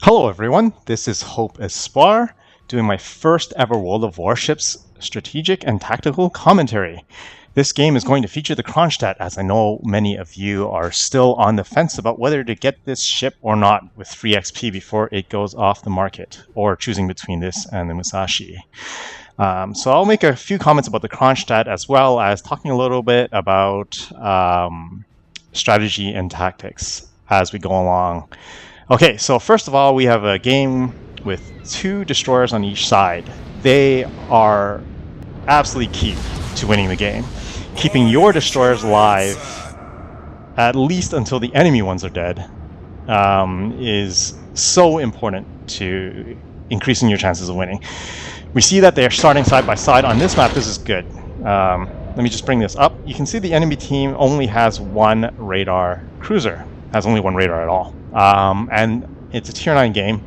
Hello everyone, this is Hopespoir, doing my first ever World of Warships strategic and tactical commentary. This game is going to feature the Kronshtadt, as I know many of you are still on the fence about whether to get this ship or not with free XP before it goes off the market, or choosing between this and the Musashi. So I'll make a few comments about the Kronshtadt as well as talking a little bit about strategy and tactics as we go along. Okay, so first of all, we have a game with 2 destroyers on each side. They are absolutely key to winning the game. Keeping your destroyers alive, at least until the enemy ones are dead, is so important to increasing your chances of winning. We see that they are starting side by side. On this map, this is good. Let me just bring this up. You can see the enemy team only has 1 radar cruiser. Has only 1 radar at all. And it's a tier 9 game,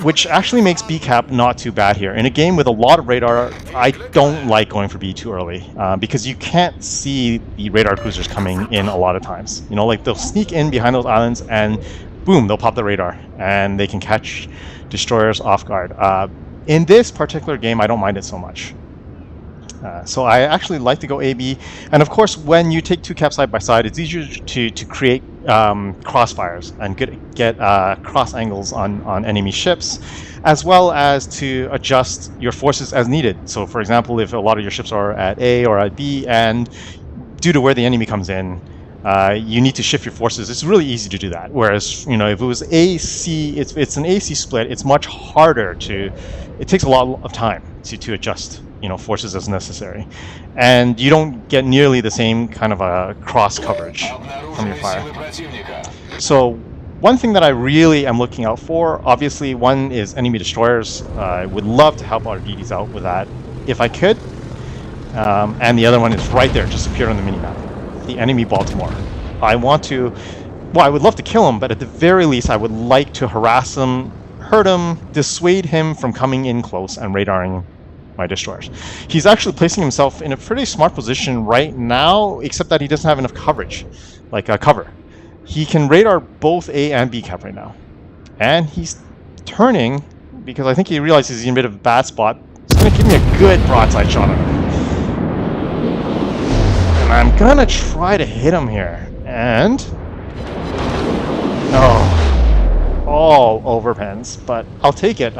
which actually makes B cap not too bad here. In a game with a lot of radar, I don't like going for B too early, because you can't see the radar cruisers coming in a lot of times. You know, like they'll sneak in behind those islands and boom, they'll pop the radar and they can catch destroyers off guard. In this particular game, I don't mind it so much. So I actually like to go AB, and of course when you take 2 caps side by side, it's easier to create crossfires and get cross angles on enemy ships, as well as to adjust your forces as needed. So for example, if a lot of your ships are at A or at B, and due to where the enemy comes in, you need to shift your forces. It's really easy to do that. Whereas, you know, if it was AC, it's an AC split, it's much harder to, it takes a lot of time to adjust, you know, forces as necessary, and you don't get nearly the same kind of a cross coverage from your fire. So one thing that I really am looking out for, obviously, one is enemy destroyers. I would love to help our DDs out with that if I could, and the other one is right there, just appeared on the minimap, the enemy Baltimore. I want to, well, I would love to kill him, but at the very least I would like to harass him, hurt him, dissuade him from coming in close and radaring my destroyers. He's actually placing himself in a pretty smart position right now, except that he doesn't have enough coverage, like cover. He can radar both A and B cap right now, and he's turning because I think he realizes he's in a bit of a bad spot. He's going to give me a good broadside shot on him, and I'm gonna try to hit him here, and all overpens, but I'll take it.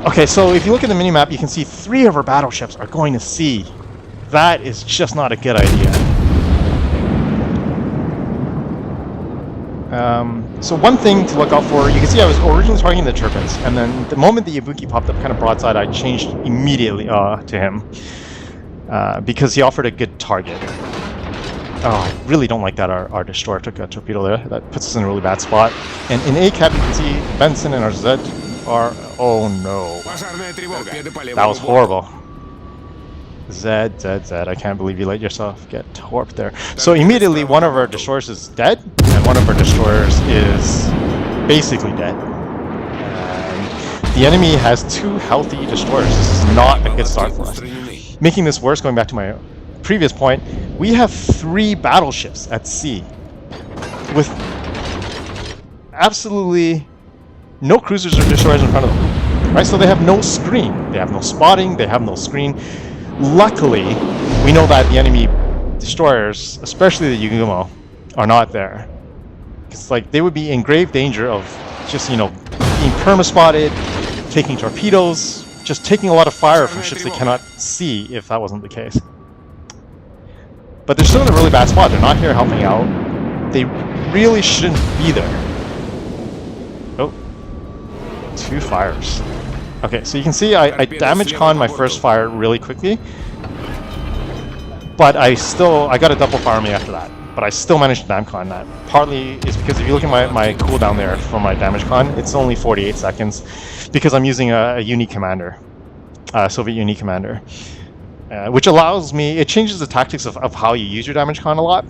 Okay, so if you look at the minimap, you can see 3 of our battleships are going to C. That is just not a good idea. So one thing to look out for, you can see I was originally targeting the turbines, and then the moment the Ibuki popped up kind of broadside, I changed immediately to him, because he offered a good target. Oh, I really don't like that our destroyer took a torpedo there. That puts us in a really bad spot. And in A cap, you can see Benson and our Z are, oh no. That was horrible. Z, I can't believe you let yourself get torped there. So immediately one of our destroyers is dead, and one of our destroyers is basically dead. And the enemy has 2 healthy destroyers. This is not a good start for us. Making this worse, going back to my previous point, we have 3 battleships at sea with absolutely no cruisers or destroyers in front of them, right? So they have no screen, they have no spotting, they have no screen. Luckily, we know that the enemy destroyers, especially the Yugumo, are not there. It's like they would be in grave danger of just, you know, being perma-spotted, taking torpedoes, just taking a lot of fire from ships they cannot see if that wasn't the case. But they're still in a really bad spot. They're not here helping out. They really shouldn't be there. Oh. 2 fires. Okay, so you can see I damage con my first fire really quickly, but I got a double fire me after that, but I still managed to dam con that. Partly is because if you look at my cooldown there for my damage con, it's only 48 seconds because I'm using a unique commander, Soviet unique commander, which allows me, it changes the tactics of how you use your damage con a lot.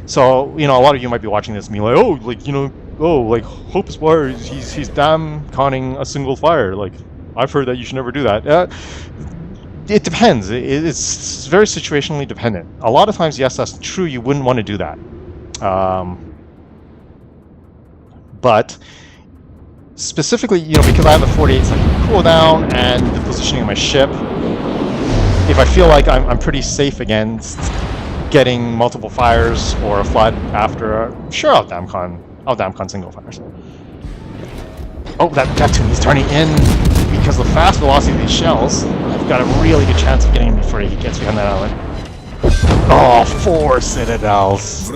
So, you know, a lot of you might be watching this and be like, oh, like, you know, oh, like Hopespoir, he's dam conning a single fire, like I've heard that you should never do that. It depends. It's very situationally dependent. A lot of times, yes, that's true. You wouldn't want to do that. But specifically, you know, because I have a 48-second cooldown and the positioning of my ship, if I feel like I'm pretty safe against getting multiple fires or a flood after, sure, I'll damcon single fires. Oh, that Neptune, he's turning in because of the fast velocity of these shells. I've got a really good chance of getting him before he gets behind that island. Oh, 4 citadels.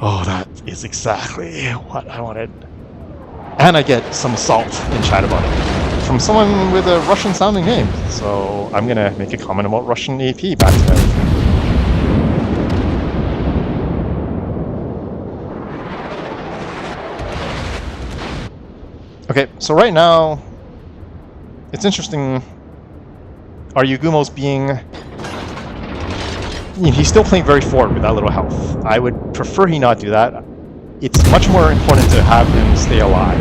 Oh, that is exactly what I wanted. And I get some salt in chat about it from someone with a Russian-sounding name. So I'm gonna make a comment about Russian AP back to them. Okay, so right now, it's interesting. Our Yugumo's being... He's still playing very forward with that little health. I would prefer he not do that. It's much more important to have him stay alive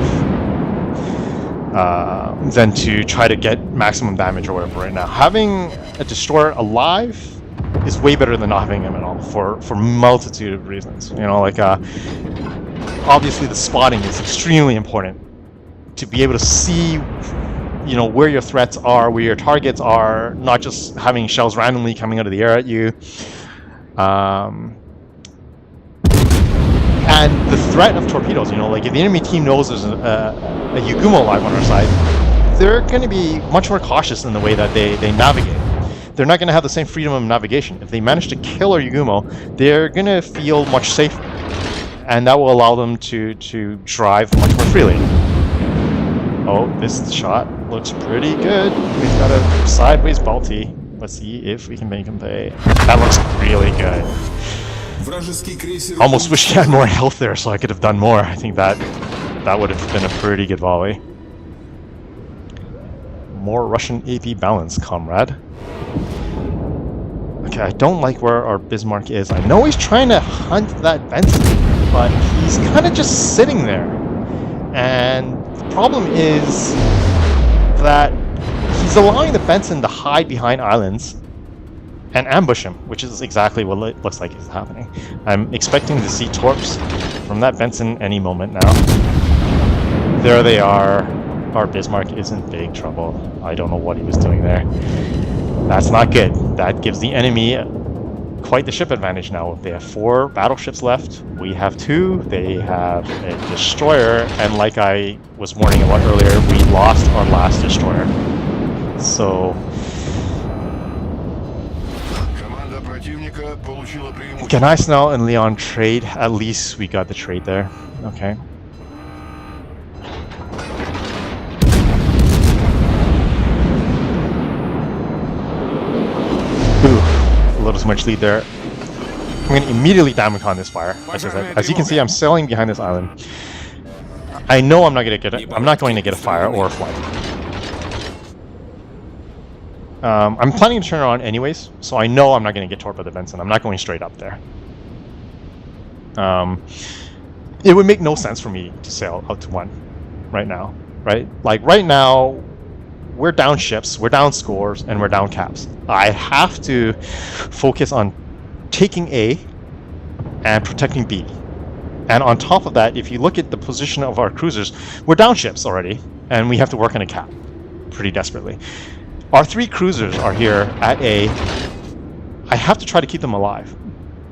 than to try to get maximum damage or whatever right now. Having a destroyer alive is way better than not having him at all for multitude of reasons. You know, like obviously the spotting is extremely important. To be able to see, you know, where your threats are, where your targets are, not just having shells randomly coming out of the air at you. And the threat of torpedoes, you know, like if the enemy team knows there's a Yugumo alive on our side, they're going to be much more cautious in the way that they navigate. They're not going to have the same freedom of navigation. If they manage to kill our Yugumo, they're going to feel much safer. And that will allow them to drive much more freely. Oh, this shot looks pretty good. We've got a sideways Balti. Let's see if we can make him pay. That looks really good. Almost wish he had more health there so I could have done more. I think that would have been a pretty good volley. More Russian AP balance, comrade. Okay, I don't like where our Bismarck is. I know he's trying to hunt that Benson, but he's kind of just sitting there. And the problem is that he's allowing the Benson to hide behind islands and ambush him, which is exactly what it looks like is happening. I'm expecting to see torps from that Benson any moment now. There they are. Our Bismarck is in big trouble. I don't know what he was doing there. That's not good. That gives the enemy quite the ship advantage now. They have 4 battleships left. We have 2. They have a destroyer, and like I was warning about earlier, we lost our last destroyer. So can I Snell and Leon trade? At least we got the trade there. Okay. Ooh, a little too much lead there. I'm going to immediately damcon this fire. As you can see, I'm sailing behind this island. I know I'm not going to get it. I'm not going to get a fire or a flood. I'm planning to turn around anyways, so I know I'm not going to get torp by the Benson. I'm not going straight up there. It would make no sense for me to sail out to 1 right now, right? Like right now, we're down ships, we're down scores, and we're down caps. I have to focus on taking A and protecting B. And on top of that, if you look at the position of our cruisers, we're down ships already, and we have to work on a cap pretty desperately. Our 3 cruisers are here at A. I have to try to keep them alive.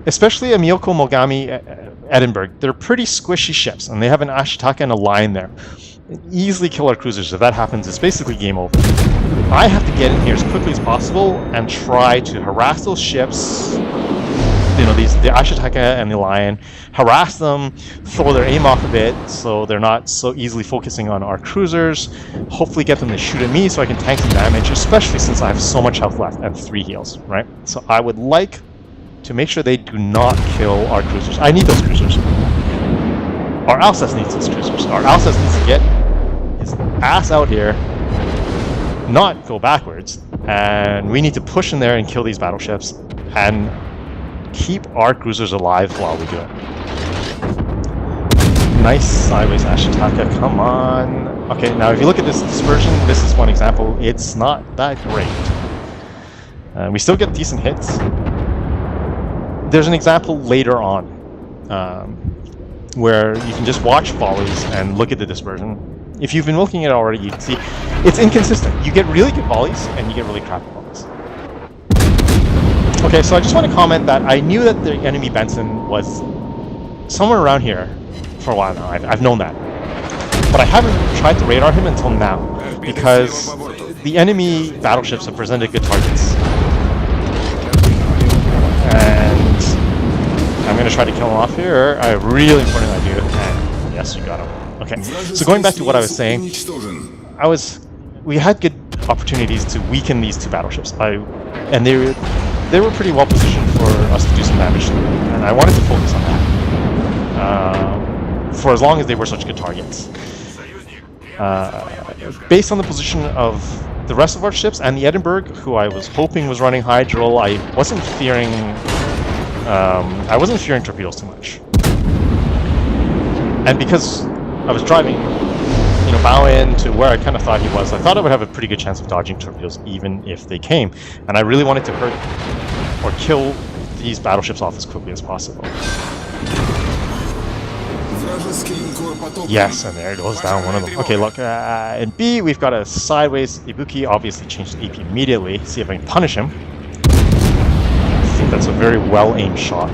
Especially Amioko, Mogami, Edinburgh. They're pretty squishy ships, and they have an Ashitaka and a line there. Easily kill our cruisers. If that happens, it's basically game over. I have to get in here as quickly as possible and try to harass those ships. You know, the Ashitaka and the Lion, harass them, throw their aim off a bit so they're not so easily focusing on our cruisers, hopefully get them to shoot at me so I can tank some damage, especially since I have so much health left and 3 heals, right? So I would like to make sure they do not kill our cruisers. I need those cruisers. Our Alsace needs those cruisers. Our Alsace needs to get his ass out here, not go backwards, and we need to push in there and kill these battleships and keep our cruisers alive while we do it. Nice sideways Ashitaka, come on. Okay, now if you look at this dispersion, this is one example. It's not that great. We still get decent hits. There's an example later on. where you can just watch volleys and look at the dispersion. If you've been looking at it already, you can see it's inconsistent. You get really good volleys and you get really crappy volleys. Okay, so I just want to comment that I knew that the enemy Benson was somewhere around here for a while now. I've known that. But I haven't tried to radar him until now, because the enemy battleships have presented good targets. And I'm going to try to kill him off here. I have a really important idea. And yes, you got him. Okay, so going back to what I was saying, we had good opportunities to weaken these two battleships. And they were pretty well positioned for us to do some damage to them. And I wanted to focus on that. For as long as they were such good targets. Based on the position of the rest of our ships and the Edinburgh, who I was hoping was running Hydral, I wasn't fearing torpedoes too much. And because I was driving, bow in to where I kind of thought he was, I thought I would have a pretty good chance of dodging torpedoes even if they came. And I really wanted to hurt or kill these battleships off as quickly as possible. Yes, and there goes down one of them. Okay, look, in B, we've got a sideways Ibuki, obviously changed to AP immediately. See if I can punish him. I think that's a very well-aimed shot.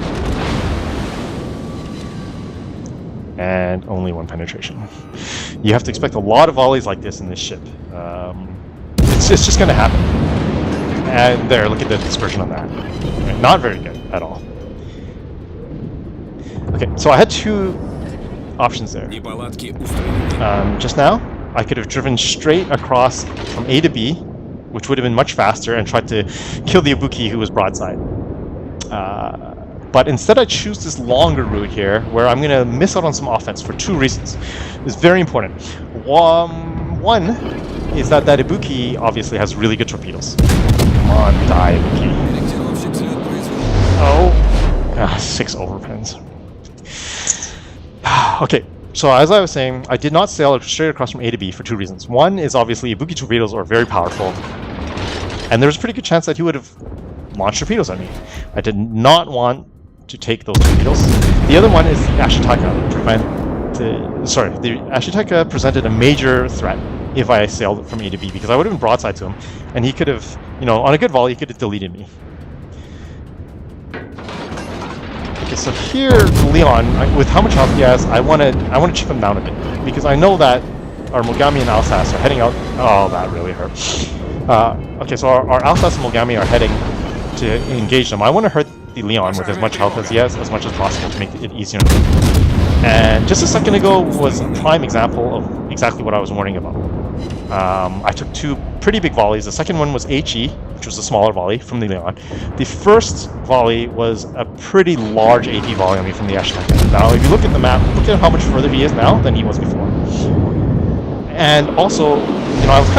And only one penetration. You have to expect a lot of volleys like this in this ship. It's just going to happen. And there, look at the dispersion on that. Not very good at all. Okay, so I had two options there. Just now, I could have driven straight across from A to B, which would have been much faster, and tried to kill the Ibuki who was broadside. But instead I choose this longer route here, where I'm going to miss out on some offense for two reasons. It's very important. One is that Ibuki obviously has really good torpedoes. Come on, die, Ibuki. Oh, 6 overpens. Okay, so as I was saying, I did not sail straight across from A to B for two reasons. One is obviously Ibuki torpedoes are very powerful, and there's a pretty good chance that he would have launched torpedoes at me. I did not want to take those torpedoes. The other one is the Ashitaka. The Ashitaka presented a major threat if I sailed from A to B, because I would have been broadside to him, and he could have, on a good volley, he could have deleted me. Okay, so here, Leon, with how much health he has, I want to chip him down a bit, because I know that our Mogami and Alsace are heading out. Oh, that really hurt. Okay, so our Alsace and Mogami are heading to engage them. I want to hurt the Leon with as much health as he has, as much as possible, to make it easier. And just a second ago was a prime example of exactly what I was warning about. I took two pretty big volleys. The second one was HE, which was a smaller volley from the Leon. The first volley was a pretty large AP volley on me from the Ashitaka. Now, if you look at the map, look at how much further he is now than he was before. And also, I was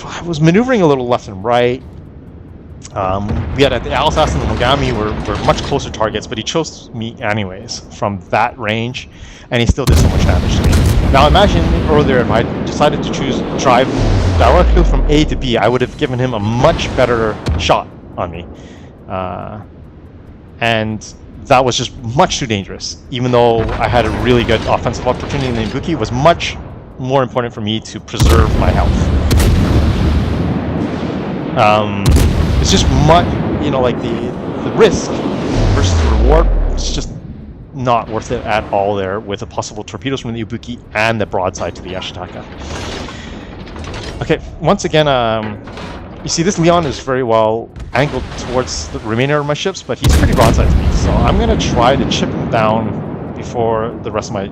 I was maneuvering a little left and right. We had the Alsace and the Mogami were much closer targets, but he chose me anyways from that range, and he still did so much damage to me. Now imagine earlier if I decided to drive directly from A to B, I would have given him a much better shot on me. And that was just much too dangerous. Even though I had a really good offensive opportunity in the Ibuki, it was much more important for me to preserve my health. It's just much, like the risk versus the reward, it's just not worth it at all there with the possible torpedoes from the Ibuki and the broadside to the Ashitaka. Okay, once again, you see this Leon is very well angled towards the remainder of my ships, but he's pretty broadside to me, so I'm going to try to chip him down before the rest of my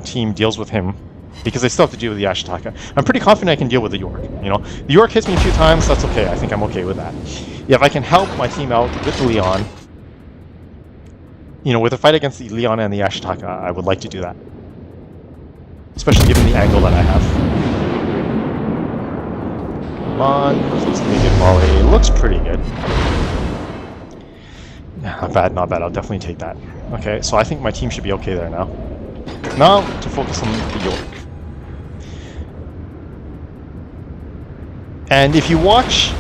team deals with him, because they still have to deal with the Ashitaka. I'm pretty confident I can deal with the York. The York hits me a few times, that's okay. I think I'm okay with that. Yeah, if I can help my team out with the Leon, with a fight against the Leon and the Ashitaka, I would like to do that. Especially given the angle that I have. Come on, please give me a good volley. It looks pretty good. Yeah, not bad, not bad. I'll definitely take that. Okay, so I think my team should be okay there now. Now, to focus on the York. And if you watch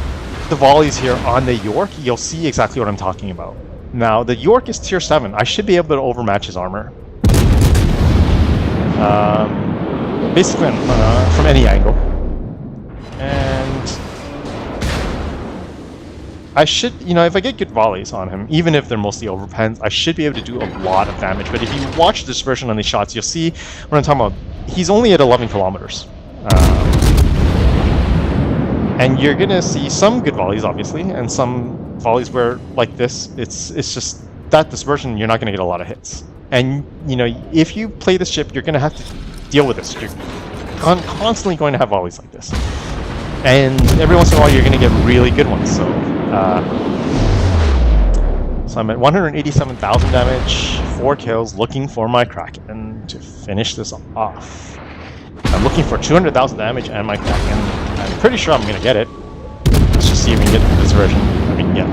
the volleys here on the York, you'll see exactly what I'm talking about. Now, the York is tier 7. I should be able to overmatch his armor. Basically, from any angle. And I should, you know, if I get good volleys on him, even if they're mostly overpens, I should be able to do a lot of damage. But if you watch the dispersion on these shots, you'll see what I'm talking about. He's only at 11 kilometers. And you're gonna see some good volleys, obviously, and some volleys where, like this, it's just that dispersion, you're not gonna get a lot of hits. And, you know, if you play this ship, you're gonna have to deal with this. You're constantly going to have volleys like this. And every once in a while, you're gonna get really good ones, so... so I'm at 187,000 damage, 4 kills, looking for my Kraken to finish this off. I'm looking for 200,000 damage and my Kraken. I'm pretty sure I'm going to get it. Let's just see if we can get this version. I mean, yeah.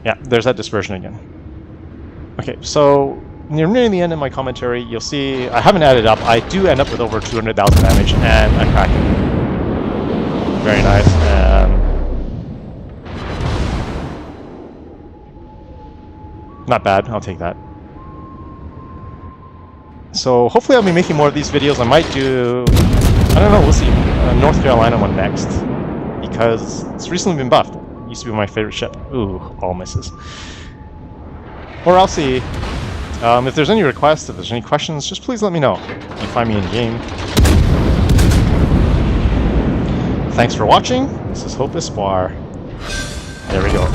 Yeah, there's that dispersion again. Okay, so near the end of my commentary, you'll see I haven't added up. I do end up with over 200,000 damage and a Kraken. Very nice. Not bad. I'll take that. So hopefully I'll be making more of these videos. I might do, I don't know, we'll see, North Carolina one next. Because it's recently been buffed. It used to be my favorite ship. Ooh, all misses. Or I'll see. If there's any requests, if there's any questions, just please let me know. You can find me in game. Thanks for watching. This is Hopespoir. There we go.